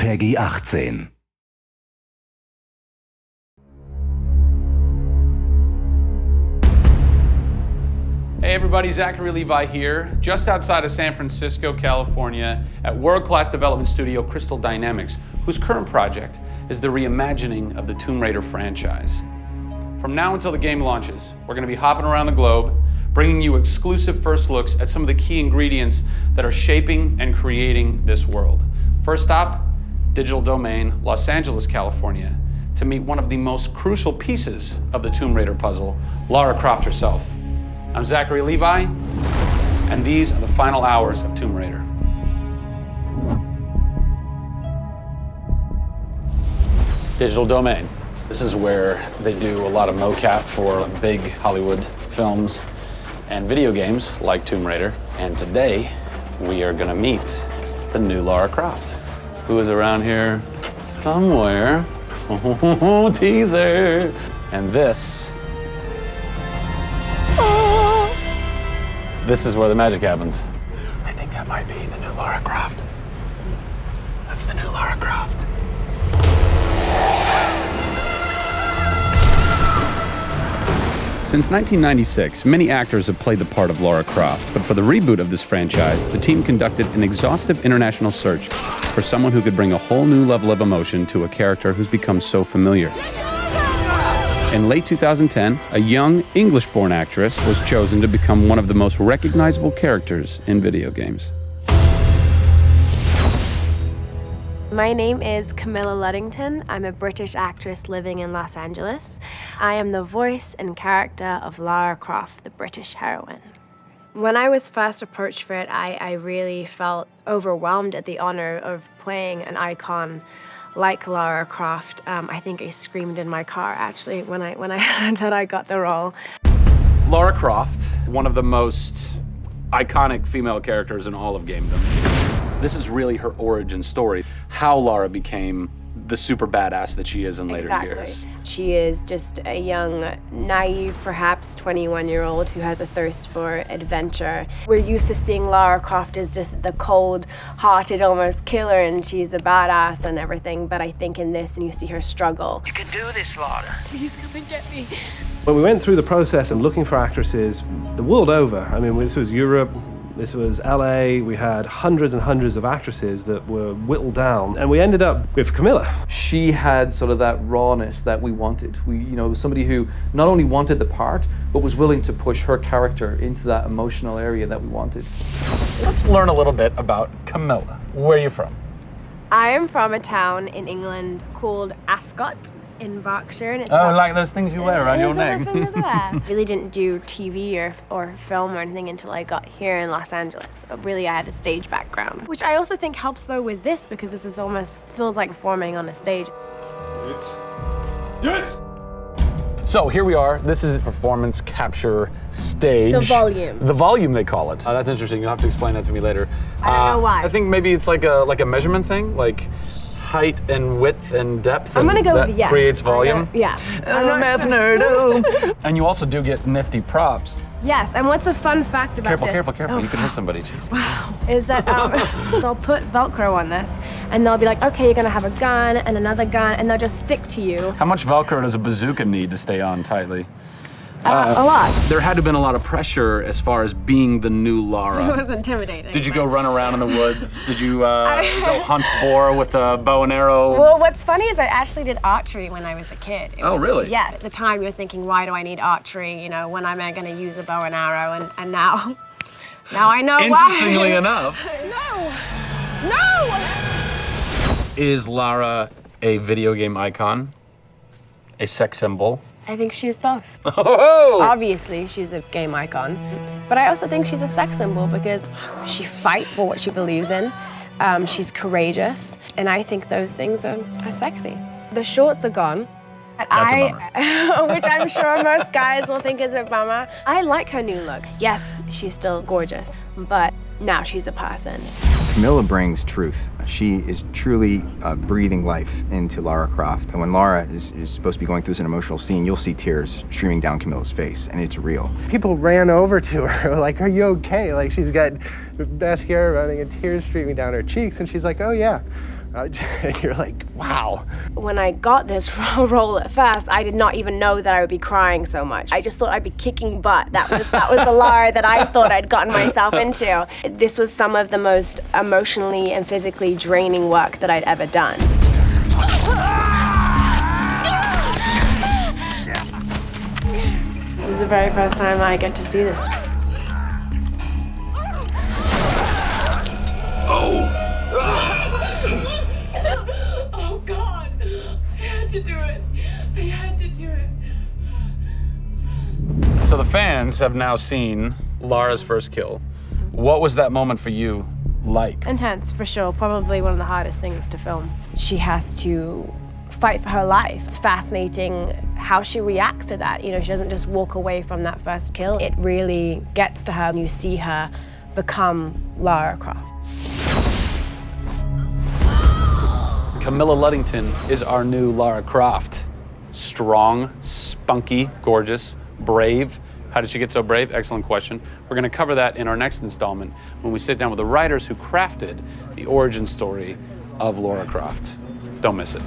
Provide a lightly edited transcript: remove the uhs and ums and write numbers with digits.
PEGI 18. Hey everybody, Zachary Levi here, just outside of San Francisco, California, at world-class development studio Crystal Dynamics, whose current project is the reimagining of the Tomb Raider franchise. From now until the game launches, we're going to be hopping around the globe, bringing you exclusive first looks at some of the key ingredients that are shaping and creating this world. First stop, Digital Domain, Los Angeles, California, to meet one of the most crucial pieces of the Tomb Raider puzzle, Lara Croft herself. I'm Zachary Levi, and these are the final hours of Tomb Raider. Digital Domain. This is where they do a lot of mocap for big Hollywood films and video games like Tomb Raider. And today, we are gonna meet the new Lara Croft, who is around here somewhere. Oh, teaser! And this is where the magic happens. I think that might be the new Lara Croft. That's the new Lara Croft. Since 1996, many actors have played the part of Lara Croft, but for the reboot of this franchise, the team conducted an exhaustive international search for someone who could bring a whole new level of emotion to a character who's become so familiar. In late 2010, a young English-born actress was chosen to become one of the most recognizable characters in video games. My name is Camilla Luddington. I'm a British actress living in Los Angeles. I am the voice and character of Lara Croft, the British heroine. When I was first approached for it, I really felt overwhelmed at the honor of playing an icon like Lara Croft. I think I screamed in my car, actually, when I heard that I got the role. Lara Croft, one of the most iconic female characters in all of gamedom. This is really her origin story, how Lara became the super badass that she is in later years. She is just a young, naive, perhaps 21-year-old who has a thirst for adventure. We're used to seeing Lara Croft as just the cold-hearted, almost killer, and she's a badass and everything, but I think in this, and you see her struggle. You can do this, Lara. Please come and get me. When we went through the process of looking for actresses the world over, I mean, this was Europe, this was LA, we had hundreds and hundreds of actresses that were whittled down, and we ended up with Camilla. She had sort of that rawness that we wanted. Was somebody who not only wanted the part, but was willing to push her character into that emotional area that we wanted. Let's learn a little bit about Camilla. Where are you from? I am from a town in England called Ascot in Berkshire. And it's like those things you wear around your neck. Really didn't do TV or film or anything until I got here in Los Angeles. Really, I had a stage background, which I also think helps though with this, because this is almost feels like performing on a stage. Yes! So here we are. This is performance capture stage. The volume. The volume, they call it. That's interesting. You'll have to explain that to me later. I don't know why. I think maybe it's like a measurement thing, like height and width and depth. I'm gonna go with yes. Creates volume. Yeah. Math nerd. And you also do get nifty props. Yes, and what's a fun fact about this? Careful. Oh, you can hit somebody. Jeez. Wow. Is that they'll put Velcro on this, and they'll be like, okay, you're gonna have a gun and another gun, and they'll just stick to you. How much Velcro does a bazooka need to stay on tightly? A lot. There had to have been a lot of pressure as far as being the new Lara. It was intimidating. Did you go run around in the woods? Did you go hunt boar with a bow and arrow? Well, what's funny is I actually did archery when I was a kid. Really? Yeah, at the time you're thinking, why do I need archery? When am I gonna use a bow and arrow? And now I know why. Interestingly enough. No! Is Lara a video game icon? A sex symbol? I think she's both. Oh! Obviously, she's a game icon, but I also think she's a sex symbol because she fights for what she believes in. She's courageous, and I think those things are sexy. The shorts are gone. That's a bummer. Which I'm sure most guys will think is a bummer. I like her new look. Yes, she's still gorgeous, but now she's a person. Camilla brings truth. She is truly breathing life into Lara Croft. And when Lara is supposed to be going through an emotional scene, you'll see tears streaming down Camilla's face, and it's real. People ran over to her, like, are you okay? Like, she's got mascara running and tears streaming down her cheeks, and she's like, oh yeah, And you're like, wow. When I got this role at first, I did not even know that I would be crying so much. I just thought I'd be kicking butt. That was the Lara that I thought I'd gotten myself into. This was some of the most emotionally and physically draining work that I'd ever done. This is the very first time I get to see this. Oh God, I had to do it. I had to do it. So the fans have now seen Lara's first kill. What was that moment for you like? Intense, for sure. Probably one of the hardest things to film. She has to fight for her life. It's fascinating how she reacts to that. You know, she doesn't just walk away from that first kill. It really gets to her, and you see her become Lara Croft. Camilla Luddington is our new Lara Croft. Strong, spunky, gorgeous, brave. How did she get so brave? Excellent question. We're going to cover that in our next installment when we sit down with the writers who crafted the origin story of Lara Croft. Don't miss it.